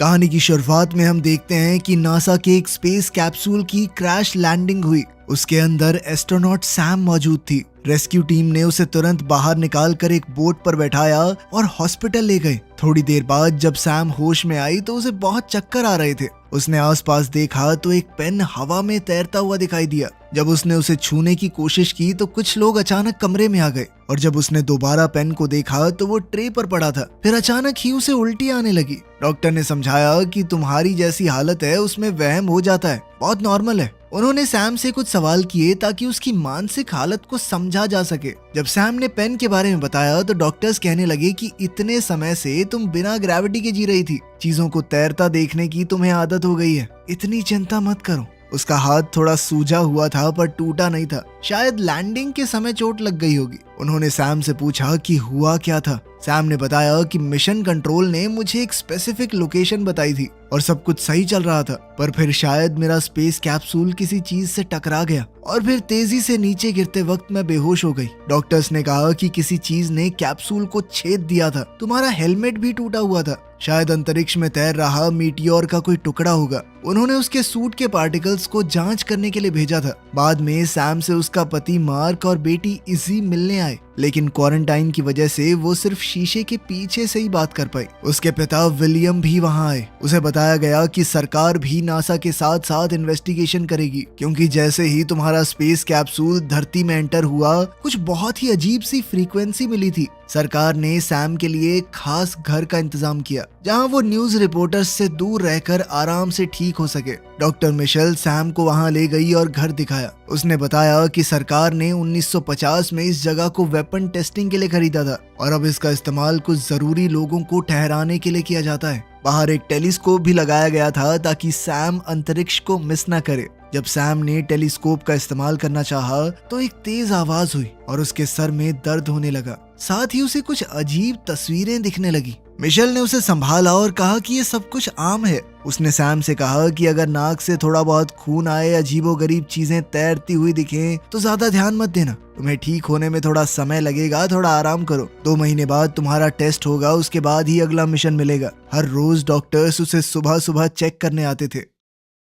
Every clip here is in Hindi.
कहानी की शुरुआत में हम देखते हैं कि नासा के एक स्पेस कैप्सूल की क्रैश लैंडिंग हुई। उसके अंदर एस्ट्रोनॉट सैम मौजूद थी। रेस्क्यू टीम ने उसे तुरंत बाहर निकाल कर एक बोट पर बैठाया और हॉस्पिटल ले गए। थोड़ी देर बाद जब सैम होश में आई तो उसे बहुत चक्कर आ रहे थे। उसने आसपास देखा तो एक पेन हवा में तैरता हुआ दिखाई दिया। जब उसने उसे छूने की कोशिश की तो कुछ लोग अचानक कमरे में आ गए और जब उसने दोबारा पेन को देखा तो वो ट्रे पर पड़ा था। फिर अचानक ही उसे उल्टी आने लगी। डॉक्टर ने समझाया कि तुम्हारी जैसी हालत है उसमें वहम हो जाता है, बहुत नॉर्मल है। उन्होंने सैम से कुछ सवाल किए ताकि उसकी मानसिक हालत को समझा जा सके। जब सैम ने पेन के बारे में बताया तो डॉक्टर्स कहने लगे कि इतने समय से तुम बिना ग्रेविटी के जी रही थी, चीजों को तैरता देखने की तुम्हें आदत हो गई है, इतनी चिंता मत करो। उसका हाथ थोड़ा सूजा हुआ था पर टूटा नहीं था, शायद लैंडिंग के समय चोट लग गई होगी। उन्होंने सैम से पूछा कि हुआ क्या था। सैम ने बताया कि मिशन कंट्रोल ने मुझे एक स्पेसिफिक लोकेशन बताई थी और सब कुछ सही चल रहा था, पर फिर शायद मेरा स्पेस कैप्सूल किसी चीज से टकरा गया और फिर तेजी से नीचे गिरते वक्त मैं बेहोश हो गई। डॉक्टर्स ने कहा कि किसी चीज ने कैप्सूल को छेद दिया था। तुम्हारा हेलमेट भी टूटा हुआ था, शायद अंतरिक्ष में तैर रहा मीटियोर का कोई टुकड़ा होगा। उन्होंने उसके सूट के पार्टिकल्स को जांच करने के लिए भेजा था। बाद में सैम से उसका पति मार्क और बेटी इजी मिलने आए, लेकिन क्वारंटाइन की वजह से वो सिर्फ शीशे के पीछे से ही बात कर पाई। उसके पिता विलियम भी वहां आए। उसे बताया गया कि सरकार भी नासा के साथ साथ इन्वेस्टिगेशन करेगी, क्योंकि जैसे ही तुम्हारा स्पेस कैप्सूल धरती में एंटर हुआ कुछ बहुत ही अजीब सी फ्रीक्वेंसी मिली थी। सरकार ने सैम के लिए एक खास घर का इंतजाम किया जहां वो न्यूज रिपोर्टर्स से दूर रहकर आराम से ठीक हो सके। डॉक्टर मिशेल सैम को वहां ले गई और घर दिखाया। उसने बताया कि सरकार ने 1950 में इस जगह को वेपन टेस्टिंग के लिए खरीदा था और अब इसका इस्तेमाल कुछ जरूरी लोगों को ठहराने के लिए किया जाता है। बाहर एक टेलीस्कोप भी लगाया गया था ताकि सैम अंतरिक्ष को मिस न करे। जब सैम ने टेलीस्कोप का इस्तेमाल करना चाहा तो एक तेज आवाज हुई और उसके सर में दर्द होने लगा। साथ ही उसे कुछ अजीब तस्वीरें दिखने लगी। मिशेल ने उसे संभाला और कहा कि ये सब कुछ आम है। उसने सैम से कहा कि अगर नाक से थोड़ा बहुत खून आए, अजीबोगरीब चीजें तैरती हुई दिखें तो ज्यादा ध्यान मत देना। तुम्हें ठीक होने में थोड़ा समय लगेगा, थोड़ा आराम करो। 2 महीने बाद तुम्हारा टेस्ट होगा, उसके बाद ही अगला मिशन मिलेगा। हर रोज डॉक्टर्स उसे सुबह सुबह चेक करने आते थे।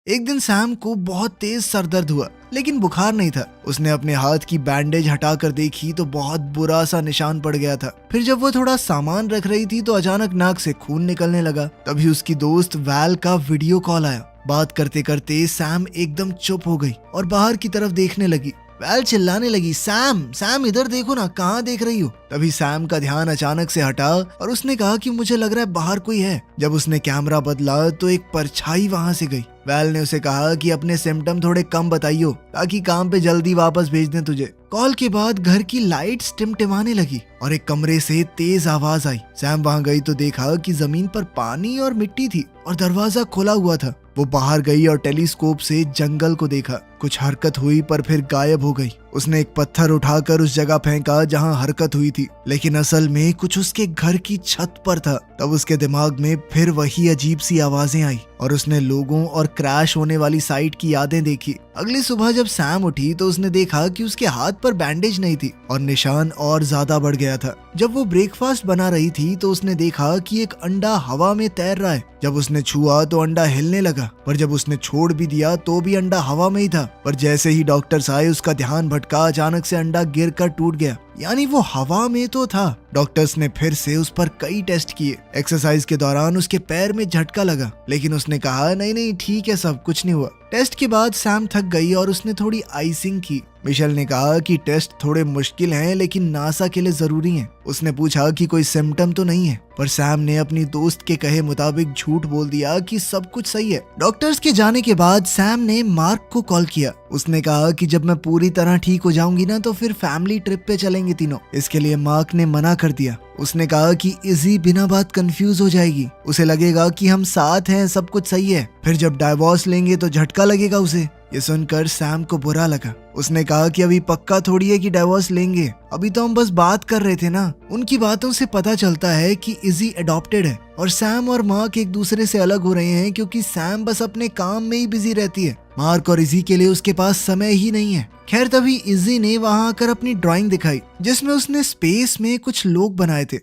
एक दिन सैम को बहुत तेज सर दर्द हुआ, लेकिन बुखार नहीं था। उसने अपने हाथ की बैंडेज हटाकर देखी तो बहुत बुरा सा निशान पड़ गया था। फिर जब वो थोड़ा सामान रख रही थी तो अचानक नाक से खून निकलने लगा। तभी उसकी दोस्त वैल का वीडियो कॉल आया। बात करते करते सैम एकदम चुप हो गई और बाहर की तरफ देखने लगी। वैल चिल्लाने लगी, सैम सैम इधर देखो ना, कहाँ देख रही हो? तभी सैम का ध्यान अचानक से हटा और उसने कहा कि मुझे लग रहा है बाहर कोई है। जब उसने कैमरा बदला तो एक परछाई वहां से गई। वैल ने उसे कहा कि अपने सिम्टम थोड़े कम बताइयो ताकि काम पे जल्दी वापस भेज दें तुझे। कॉल के बाद घर की लाइट्स टिमटिमाने लगी और एक कमरे से तेज आवाज आई। सैम वहां गई तो देखा कि जमीन पर पानी और मिट्टी थी और दरवाजा खुला हुआ था। वो बाहर गई और टेलीस्कोप से जंगल को देखा। कुछ हरकत हुई पर फिर गायब हो गई। उसने एक पत्थर उठाकर उस जगह फेंका जहां हरकत हुई थी, लेकिन असल में कुछ उसके घर की छत पर था। तब उसके दिमाग में फिर वही अजीब सी आवाजें आई और उसने लोगों और क्रैश होने वाली साइट की यादें देखी। अगली सुबह जब सैम उठी तो उसने देखा कि उसके हाथ पर बैंडेज नहीं थी और निशान और ज्यादा बढ़ गया था। जब वो ब्रेकफास्ट बना रही थी तो उसने देखा कि एक अंडा हवा में तैर रहा है। जब उसने छुआ तो अंडा हिलने लगा, पर जब उसने छोड़ भी दिया तो भी अंडा हवा में ही था। पर जैसे ही डॉक्टर्स आए उसका ध्यान भटका, अचानक से अंडा गिरकर टूट गया, यानी वो हवा में तो था। डॉक्टर्स ने फिर से उस पर कई टेस्ट किए। एक्सरसाइज के दौरान उसके पैर में झटका लगा, लेकिन उसने कहा नहीं नहीं ठीक है, सब कुछ नहीं हुआ। टेस्ट के बाद सैम थक गई और उसने थोड़ी आइसिंग की। मिशेल ने कहा कि टेस्ट थोड़े मुश्किल हैं लेकिन नासा के लिए जरूरी हैं। उसने पूछा कि कोई सिम्टम तो नहीं है, पर सैम ने अपनी दोस्त के कहे मुताबिक झूठ बोल दिया कि सब कुछ सही है। डॉक्टर्स के जाने के बाद सैम ने मार्क को कॉल किया। उसने कहा कि जब मैं पूरी तरह ठीक हो जाऊंगी ना तो फिर फैमिली ट्रिप पे चलेंगे तीनों। इसके लिए मार्क ने मना कर दिया। उसने कहा कि इजी बिना बात कंफ्यूज हो जाएगी, उसे लगेगा कि हम साथ हैं, सब कुछ सही है। फिर जब डाइवोर्स लेंगे तो झटका लगेगा उसे। ये सुनकर सैम को बुरा लगा। उसने कहा कि अभी पक्का थोड़ी है कि डाइवोर्स लेंगे, अभी तो हम बस बात कर रहे थे ना। उनकी बातों से पता चलता है कि इजी अडॉप्टेड है और सैम और मार्क एक दूसरे से अलग हो रहे हैं क्योंकि सैम बस अपने काम में ही बिजी रहती है। मार्क और इजी के लिए उसके पास समय ही नहीं है। खैर तभी इजी ने वहां आकर अपनी ड्राइंग दिखाई जिसमें उसने स्पेस में कुछ लोग बनाए थे।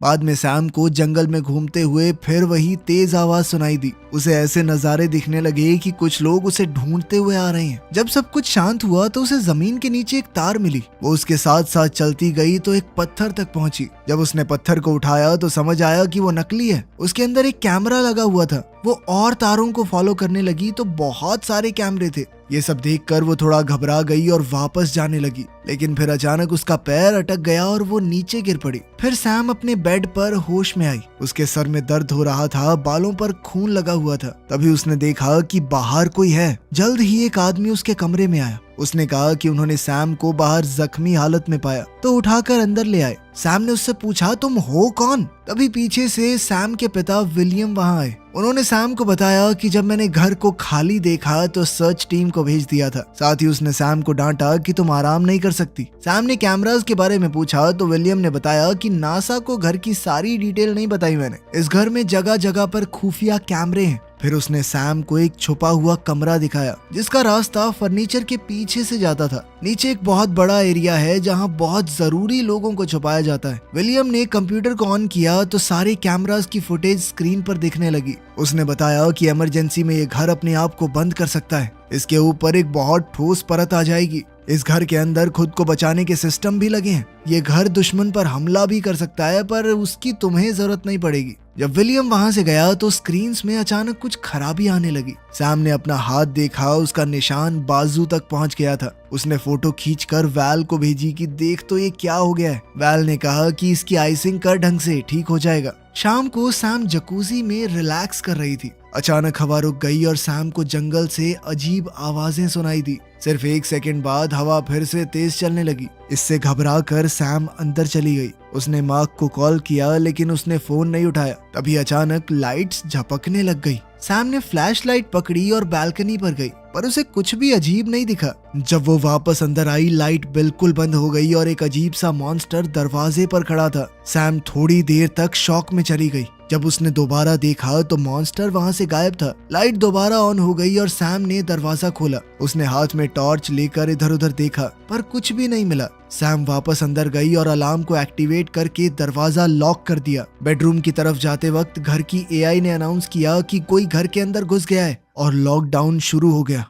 बाद में सैम को जंगल में घूमते हुए फिर वही तेज आवाज सुनाई दी। उसे ऐसे नजारे दिखने लगे कि कुछ लोग उसे ढूंढते हुए आ रहे हैं। जब सब कुछ शांत हुआ तो उसे जमीन के नीचे एक तार मिली। वो उसके साथ साथ चलती गई तो एक पत्थर तक पहुंची। जब उसने पत्थर को उठाया तो समझ आया कि वो नकली है। उसके अंदर एक कैमरा लगा हुआ था। वो और तारों को फॉलो करने लगी तो बहुत सारे कैमरे थे। ये सब देखकर वो थोड़ा घबरा गई और वापस जाने लगी, लेकिन फिर अचानक उसका पैर अटक गया और वो नीचे गिर पड़ी। फिर सैम अपने बेड पर होश में आई। उसके सर में दर्द हो रहा था, बालों पर खून लगा हुआ था। तभी उसने देखा कि बाहर कोई है। जल्द ही एक आदमी उसके कमरे में आया। उसने कहा कि उन्होंने सैम को बाहर जख्मी हालत में पाया तो उठाकर अंदर ले आए। सैम ने उससे पूछा, तुम हो कौन? तभी पीछे से सैम के पिता विलियम वहां आए। उन्होंने सैम को बताया कि जब मैंने घर को खाली देखा तो सर्च टीम को भेज दिया था। साथ ही उसने सैम को डांटा कि तुम आराम नहीं कर सकती। सैम ने कैमरास के बारे में पूछा तो विलियम ने बताया कि नासा को घर की सारी डिटेल नहीं बताई मैंने। इस घर में जगह जगह पर खुफिया कैमरे हैं। फिर उसने सैम को एक छुपा हुआ कमरा दिखाया जिसका रास्ता फर्नीचर के पीछे से जाता था। नीचे एक बहुत बड़ा एरिया है जहां बहुत जरूरी लोगों को छुपाया जाता है। विलियम ने कंप्यूटर को ऑन किया तो सारे कैमरास की फुटेज स्क्रीन पर दिखने लगी। उसने बताया कि इमरजेंसी में ये घर अपने आप को बंद कर सकता है। इसके ऊपर एक बहुत ठोस परत आ जाएगी। इस घर के अंदर खुद को बचाने के सिस्टम भी लगे हैं। ये घर दुश्मन पर हमला भी कर सकता है, पर उसकी तुम्हें जरूरत नहीं पड़ेगी। जब विलियम वहां से गया तो स्क्रीन्स में अचानक कुछ खराबी आने लगी। सैम ने अपना हाथ देखा, उसका निशान बाजू तक पहुंच गया था। उसने फोटो खींचकर वैल को भेजी कि देख तो ये क्या हो गया है। वैल ने कहा कि इसकी आइसिंग कर ढंग से, ठीक हो जाएगा। शाम को सैम जकूजी में रिलैक्स कर रही थी। अचानक हवा रुक गई और सैम को जंगल से अजीब आवाजें सुनाई दी। सिर्फ एक सेकंड बाद हवा फिर से तेज चलने लगी। इससे घबरा कर सैम अंदर चली गई। उसने मार्क को कॉल किया लेकिन उसने फोन नहीं उठाया। तभी अचानक लाइट्स झपकने लग गई। सैम ने फ्लैश लाइट पकड़ी और बालकनी पर गई, पर उसे कुछ भी अजीब नहीं दिखा। जब वो वापस अंदर आई, लाइट बिल्कुल बंद हो गई और एक अजीब सा मॉन्स्टर दरवाजे पर खड़ा था। सैम थोड़ी देर तक शॉक में चली गई। जब उसने दोबारा देखा तो मॉन्स्टर वहां से गायब था। लाइट दोबारा ऑन हो गई और सैम ने दरवाजा खोला। उसने हाथ में टॉर्च लेकर इधर उधर देखा, पर कुछ भी नहीं मिला। सैम वापस अंदर गई और अलार्म को एक्टिवेट करके दरवाजा लॉक कर दिया। बेडरूम की तरफ जाते वक्त घर की एआई ने अनाउंस किया कि कोई घर के अंदर घुस गया है और लॉकडाउन शुरू हो गया।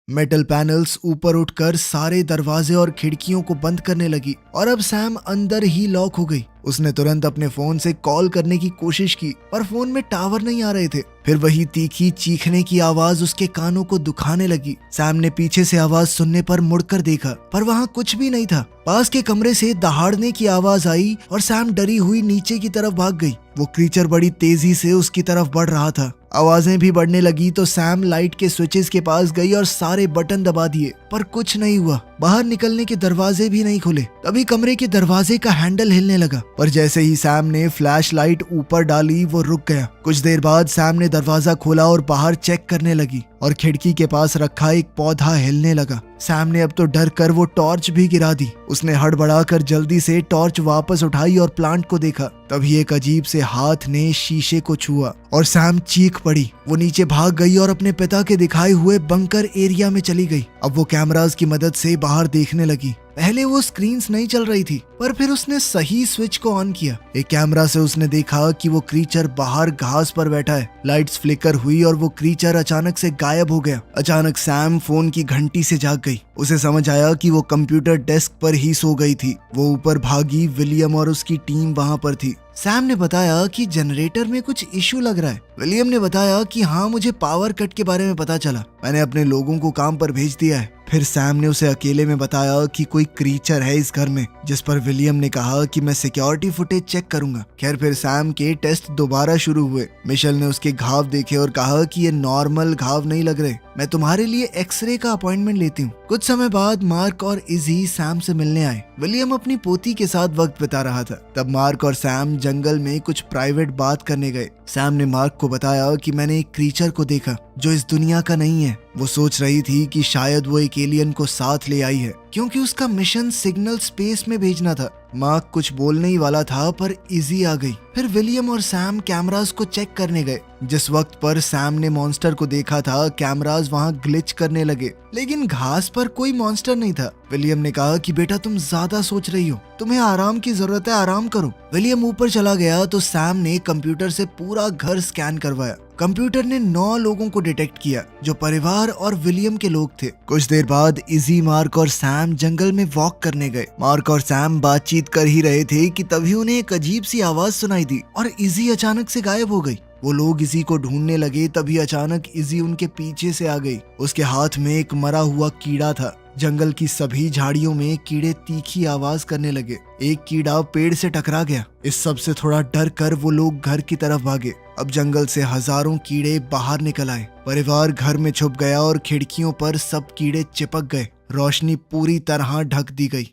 मेटल पैनल्स ऊपर उठकर सारे दरवाजे और खिड़कियों को बंद करने लगी और अब सैम अंदर ही लॉक हो गई। उसने तुरंत अपने फोन से कॉल करने की कोशिश की, पर फोन में टावर नहीं आ रहे थे। फिर वही तीखी चीखने की आवाज उसके कानों को दुखाने लगी। सैम ने पीछे से आवाज सुनने पर मुड़कर देखा, पर वहाँ कुछ भी नहीं था। पास के कमरे से दहाड़ने की आवाज आई और सैम डरी हुई नीचे की तरफ भाग गई। वो क्रीचर बड़ी तेजी से उसकी तरफ बढ़ रहा था। आवाजें भी बढ़ने लगी तो सैम लाइट के स्विचेस के पास गई और सारे बटन दबा दिए, पर कुछ नहीं हुआ। बाहर निकलने के दरवाजे भी नहीं खुले। तभी कमरे के दरवाजे का हैंडल हिलने लगा, पर जैसे ही सैम ने फ्लैश लाइट ऊपर डाली वो रुक गया। कुछ देर बाद सैम ने दरवाजा खोला और बाहर चेक करने लगी और खिड़की के पास रखा एक पौधा हिलने लगा। सैम ने अब तो डर कर वो टॉर्च भी गिरा दी। उसने हड़बड़ाकर जल्दी से टॉर्च वापस उठाई और प्लांट को देखा। तभी एक अजीब से हाथ ने शीशे को छुआ और सैम चीख पड़ी। वो नीचे भाग गई और अपने पिता के दिखाए हुए बंकर एरिया में चली गई। अब वो कैमरास की मदद से बाहर देखने लगी। पहले वो स्क्रीन्स नहीं चल रही थी, पर फिर उसने सही स्विच को ऑन किया। एक कैमरा से उसने देखा कि वो क्रीचर बाहर घास पर बैठा है। लाइट्स फ्लिकर हुई और वो क्रीचर अचानक से गायब हो गया। अचानक सैम फोन की घंटी से जाग गई। उसे समझ आया कि वो कंप्यूटर डेस्क पर ही सो गई थी। वो ऊपर भागी। विलियम और उसकी टीम वहां पर थी। सैम ने बताया कि जनरेटर में कुछ इशू लग रहा है। विलियम ने बताया कि हाँ, मुझे पावर कट के बारे में पता चला। मैंने अपने लोगों को काम पर भेज दिया है। फिर सैम ने उसे अकेले में बताया कि कोई क्रीचर है इस घर में, जिस पर विलियम ने कहा कि मैं सिक्योरिटी फुटेज चेक करूंगा। खैर फिर सैम के टेस्ट दोबारा शुरू हुए। मिशेल ने उसके घाव देखे और कहा कि ये नॉर्मल घाव नहीं लग रहे, मैं तुम्हारे लिए एक्सरे का अपॉइंटमेंट लेती हूँ। कुछ समय बाद मार्क और इजी सैम से मिलने आए। विलियम अपनी पोती के साथ वक्त बिता रहा था। तब मार्क और सैम जंगल में कुछ प्राइवेट बात करने गए। सैम ने मार्क को बताया कि मैंने एक क्रीचर को देखा जो इस दुनिया का नहीं है। वो सोच रही थी कि शायद वो एक एलियन को साथ ले आई है, क्योंकि उसका मिशन सिग्नल स्पेस में भेजना था। मार्क कुछ बोलने ही वाला था पर इजी आ गई। फिर विलियम और सैम कैमरास को चेक करने गए। जिस वक्त पर सैम ने मॉन्स्टर को देखा था, कैमरास वहाँ ग्लिच करने लगे, लेकिन घास पर कोई मॉन्स्टर नहीं था। विलियम ने कहा कि बेटा तुम ज्यादा सोच रही हो, तुम्हें आराम की जरूरत है, आराम करो। विलियम ऊपर चला गया तो सैम ने कंप्यूटर से पूरा घर स्कैन करवाया। कंप्यूटर ने 9 लोगों को डिटेक्ट किया जो परिवार और विलियम के लोग थे। कुछ देर बाद इजी, मार्क और सैम जंगल में वॉक करने गए। मार्क और सैम बातचीत कर ही रहे थे कि तभी उन्हें एक अजीब सी आवाज सुनाई दी और इजी अचानक से गायब हो गई। वो लोग इजी को ढूंढने लगे, तभी अचानक इजी उनके पीछे से आ गई। उसके हाथ में एक मरा हुआ कीड़ा था। जंगल की सभी झाड़ियों में कीड़े तीखी आवाज करने लगे। एक कीड़ा पेड़ से टकरा गया। इस सब से थोड़ा डर कर वो लोग घर की तरफ भागे। अब जंगल से हजारों कीड़े बाहर निकल आए। परिवार घर में छुप गया और खिड़कियों पर सब कीड़े चिपक गए। रोशनी पूरी तरह ढक दी गई।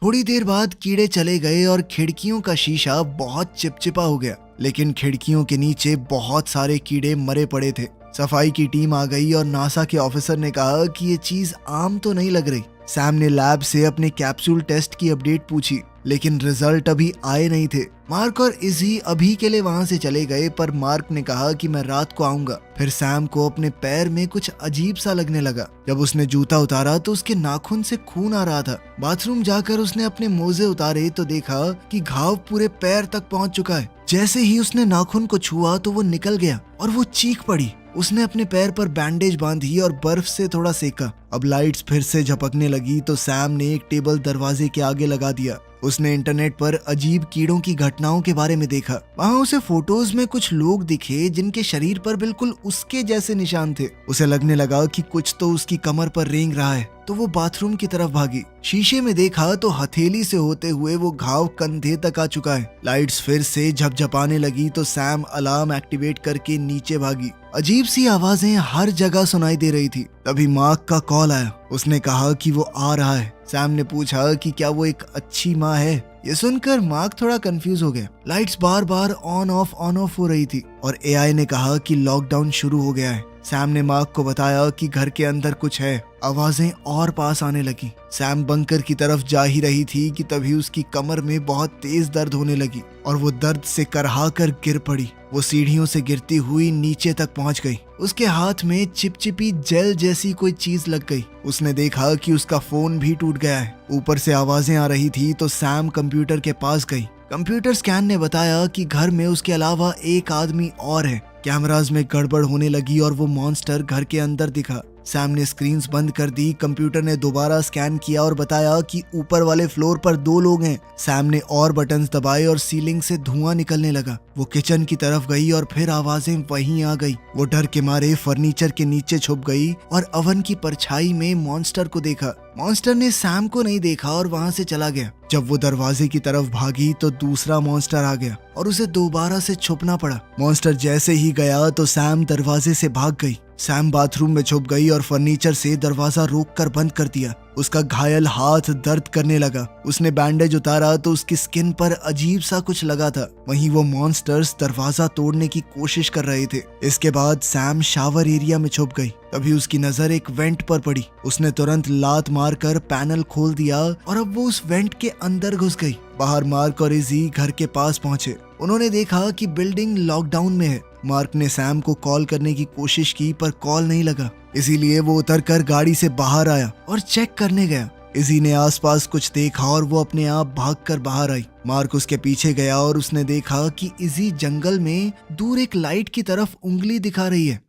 थोड़ी देर बाद कीड़े चले गए और खिड़कियों का शीशा बहुत चिपचिपा हो गया, लेकिन खिड़कियों के नीचे बहुत सारे कीड़े मरे पड़े थे। सफाई की टीम आ गई और नासा के ऑफिसर ने कहा कि ये चीज आम तो नहीं लग रही। सैम ने लैब से अपने कैप्सूल टेस्ट की अपडेट पूछी, लेकिन रिजल्ट अभी आए नहीं थे। मार्क और इजी अभी के लिए वहां से चले गए, पर मार्क ने कहा कि मैं रात को आऊंगा। फिर सैम को अपने पैर में कुछ अजीब सा लगने लगा। जब उसने जूता उतारा तो उसके नाखून से खून आ रहा था। बाथरूम जाकर उसने अपने मोजे उतारे तो देखा कि घाव पूरे पैर तक पहुंच चुका है। जैसे ही उसने नाखून को छुआ तो वो निकल गया और वो चीख पड़ी। उसने अपने पैर पर बैंडेज बांधी और बर्फ से थोड़ा सेका। अब लाइट्स फिर से झपकने लगी तो सैम ने एक टेबल दरवाजे के आगे लगा दिया। उसने इंटरनेट पर अजीब कीड़ों की घटनाओं के बारे में देखा। वहाँ उसे फोटोज में कुछ लोग दिखे जिनके शरीर पर बिल्कुल उसके जैसे निशान थे। उसे लगने लगा कि कुछ तो उसकी कमर पर रेंग रहा है, तो वो बाथरूम की तरफ भागी। शीशे में देखा तो हथेली से होते हुए वो घाव कंधे तक आ चुका है। लाइट्स फिर से झपझपाने लगी तो सैम अलार्म एक्टिवेट करके नीचे भागी। अजीब सी आवाजें हर जगह सुनाई दे रही थी। तभी मार्क का कॉल आया। उसने कहा कि वो आ रहा है। सैम ने पूछा कि क्या वो एक अच्छी माँ है। ये सुनकर मार्क थोड़ा कंफ्यूज हो गया। Lights bar bar on off हो रही थी और एआई ने कहा कि लॉकडाउन शुरू हो गया है। सैम ने मार्क को बताया कि घर के अंदर कुछ है। आवाजें और पास आने लगी। सैम बंकर की तरफ जा ही रही थी कि तभी उसकी कमर में बहुत तेज दर्द होने लगी और वो दर्द से करहा कर गिर पड़ी। वो सीढ़ियों से गिरती हुई नीचे तक पहुंच गई। उसके हाथ में चिपचिपी जेल जैसी कोई चीज लग गई। उसने देखा कि उसका फोन भी टूट गया है। ऊपर से आवाजें आ रही थी तो सैम कंप्यूटर के पास गई। कंप्यूटर स्कैन ने बताया कि घर में उसके अलावा एक आदमी और है। कैमरास में गड़बड़ होने लगी और वो मॉन्स्टर घर के अंदर दिखा। सैम ने स्क्रीन्स बंद कर दी। कंप्यूटर ने दोबारा स्कैन किया और बताया कि ऊपर वाले फ्लोर पर 2 लोग हैं। सैम ने और बटन्स दबाए और सीलिंग से धुआं निकलने लगा। वो किचन की तरफ गई और फिर आवाजें वहीं आ गई। वो डर के मारे फर्नीचर के नीचे छुप गई और ओवन की परछाई में मॉन्स्टर को देखा। मॉन्स्टर ने सैम को नहीं देखा और वहां से चला गया। जब वो दरवाजे की तरफ भागी तो दूसरा मॉन्स्टर आ गया और उसे दोबारा से छुपना पड़ा। मॉन्स्टर जैसे ही गया तो सैम दरवाजे से भाग गई। सैम बाथरूम में छुप गई और फर्नीचर से दरवाजा रोककर बंद कर दिया। उसका घायल हाथ दर्द करने लगा। उसने बैंडेज उतारा तो उसकी स्किन पर अजीब सा कुछ लगा था। वहीं वो मॉन्स्टर्स दरवाजा तोड़ने की कोशिश कर रहे थे। इसके बाद सैम शावर एरिया में छुप गई। तभी उसकी नजर एक वेंट पर पड़ी। उसने तुरंत लात मारकर पैनल खोल दिया और अब वो उस वेंट के अंदर घुस गई। बाहर मार्क और इजी घर के पास पहुंचे। उन्होंने देखा कि बिल्डिंग लॉकडाउन में है। मार्क ने सैम को कॉल करने की कोशिश की पर कॉल नहीं लगा। इसीलिए वो उतरकर गाड़ी से बाहर आया और चेक करने गया। इजी ने आसपास कुछ देखा और वो अपने आप भागकर बाहर आई। मार्क उसके पीछे गया और उसने देखा कि इजी जंगल में दूर एक लाइट की तरफ उंगली दिखा रही है।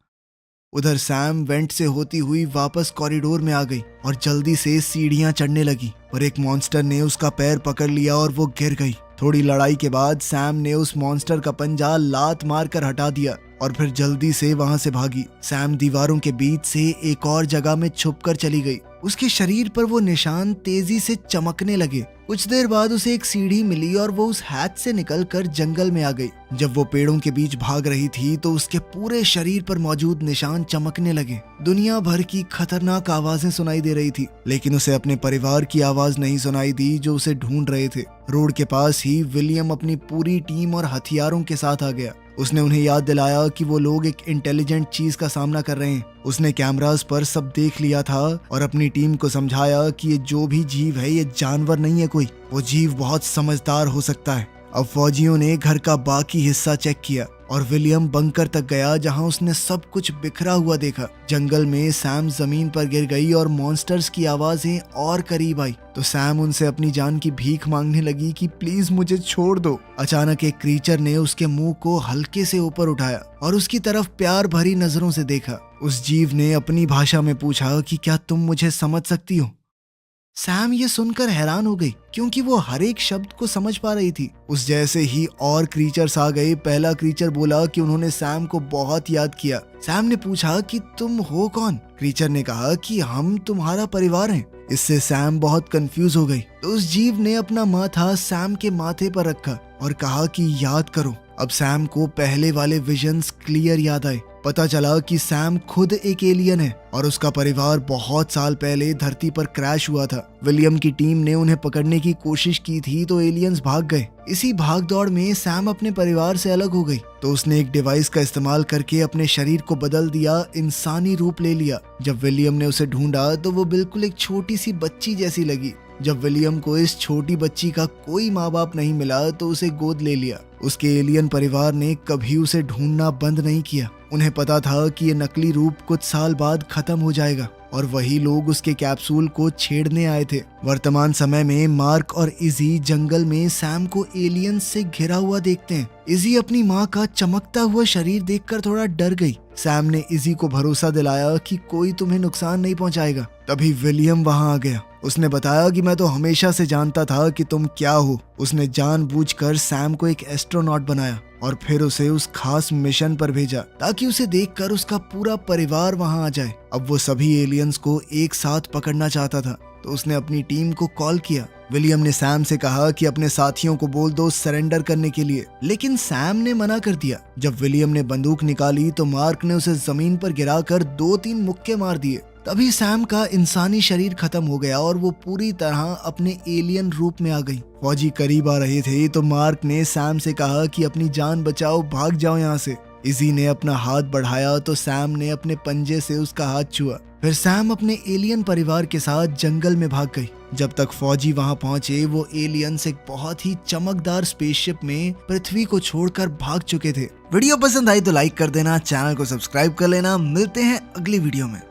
उधर सैम वेंट से होती हुई वापस कॉरिडोर में आ गई और जल्दी से सीढ़ियां चढ़ने लगी, पर एक मॉन्स्टर ने उसका पैर पकड़ लिया और वो गिर गई। थोड़ी लड़ाई के बाद सैम ने उस मॉन्स्टर का पंजा लात मारकर हटा दिया और फिर जल्दी से वहां से भागी। सैम दीवारों के बीच से एक और जगह में छुपकर चली गई। उसके शरीर पर वो निशान तेजी से चमकने लगे। कुछ देर बाद उसे एक सीढ़ी मिली और वो उस हैच से निकलकर जंगल में आ गई। जब वो पेड़ों के बीच भाग रही थी तो उसके पूरे शरीर पर मौजूद निशान चमकने लगे। दुनिया भर की खतरनाक आवाजें सुनाई दे रही थी, लेकिन उसे अपने परिवार की आवाज नहीं सुनाई दी जो उसे ढूंढ रहे थे। रोड के पास ही विलियम अपनी पूरी टीम और हथियारों के साथ आ गया। उसने उन्हें याद दिलाया कि वो लोग एक इंटेलिजेंट चीज का सामना कर रहे हैं। उसने कैमरास पर सब देख लिया था और अपनी टीम को समझाया कि ये जो भी जीव है ये जानवर नहीं है कोई, वो जीव बहुत समझदार हो सकता है। अब फौजियों ने घर का बाकी हिस्सा चेक किया और विलियम बंकर तक गया जहां उसने सब कुछ बिखरा हुआ देखा। जंगल में सैम जमीन पर गिर गई और मॉन्स्टर्स की आवाजें और करीब आई तो सैम उनसे अपनी जान की भीख मांगने लगी कि प्लीज मुझे छोड़ दो। अचानक एक क्रीचर ने उसके मुंह को हल्के से ऊपर उठाया और उसकी तरफ प्यार भरी नजरों से देखा। उस जीव ने अपनी भाषा में पूछा कि क्या तुम मुझे समझ सकती हो। सैम ये सुनकर हैरान हो गई क्योंकि वो हर एक शब्द को समझ पा रही थी। उस जैसे ही और क्रीचर्स आ गए। पहला क्रीचर बोला कि उन्होंने सैम को बहुत याद किया। सैम ने पूछा कि तुम हो कौन? क्रीचर ने कहा कि हम तुम्हारा परिवार हैं। इससे सैम बहुत कंफ्यूज हो गई तो उस जीव ने अपना माथा सैम के माथे पर रखा और कहा कि याद करो। अब सैम को पहले वाले विजन्स क्लियर याद आए। पता चला कि सैम खुद एक एलियन है और उसका परिवार बहुत साल पहले धरती पर क्रैश हुआ था। विलियम की टीम ने उन्हें पकड़ने की कोशिश की थी तो एलियंस भाग गए। इसी भागदौड़ में सैम अपने परिवार से अलग हो गई तो उसने एक डिवाइस का इस्तेमाल करके अपने शरीर को बदल दिया, इंसानी रूप ले लिया। जब विलियम ने उसे ढूंढा तो वो बिल्कुल एक छोटी सी बच्ची जैसी लगी। जब विलियम को इस छोटी बच्ची का कोई माँ बाप नहीं मिला तो उसे गोद ले लिया। उसके एलियन परिवार ने कभी उसे ढूंढना बंद नहीं किया। उन्हें पता था कि ये नकली रूप कुछ साल बाद खत्म हो जाएगा और वही लोग उसके कैप्सूल को छेड़ने आए थे। वर्तमान समय में मार्क और इजी जंगल में सैम को एलियंस से घिरा हुआ देखते हैं। इजी अपनी माँ का चमकता हुआ शरीर देखकर थोड़ा डर गई। सैम ने इजी को भरोसा दिलाया कि कोई तुम्हें नुकसान नहीं पहुंचाएगा। तभी विलियम वहां आ गया। उसने बताया कि मैं तो हमेशा से जानता था कि तुम क्या हो। उसने जानबूझकर सैम को एक एस्ट्रोनॉट बनाया और फिर उसे उस खास मिशन पर भेजा ताकि उसे देखकर उसका पूरा परिवार वहां आ जाए। अब वो सभी एलियंस को एक साथ पकड़ना चाहता था तो उसने अपनी टीम को कॉल किया। विलियम ने सैम से कहा कि अपने साथियों को बोल दो सरेंडर करने के लिए, लेकिन सैम ने मना कर दिया। जब विलियम ने बंदूक निकाली तो मार्क ने उसे जमीन पर गिराकर 2-3 मुक्के मार दिए। तभी सैम का इंसानी शरीर खत्म हो गया और वो पूरी तरह अपने एलियन रूप में आ गई। फौजी करीब आ रहे थे तो मार्क ने सैम से कहा कि अपनी जान बचाओ, भाग जाओ यहाँ से। इजी ने अपना हाथ बढ़ाया तो सैम ने अपने पंजे से उसका हाथ छुआ। फिर सैम अपने एलियन परिवार के साथ जंगल में भाग गई। जब तक फौजी वहां पहुंचे वो एलियंस एक बहुत ही चमकदार स्पेसशिप में पृथ्वी को छोड़कर भाग चुके थे। वीडियो पसंद आई तो लाइक कर देना, चैनल को सब्सक्राइब कर लेना। मिलते हैं अगली वीडियो में।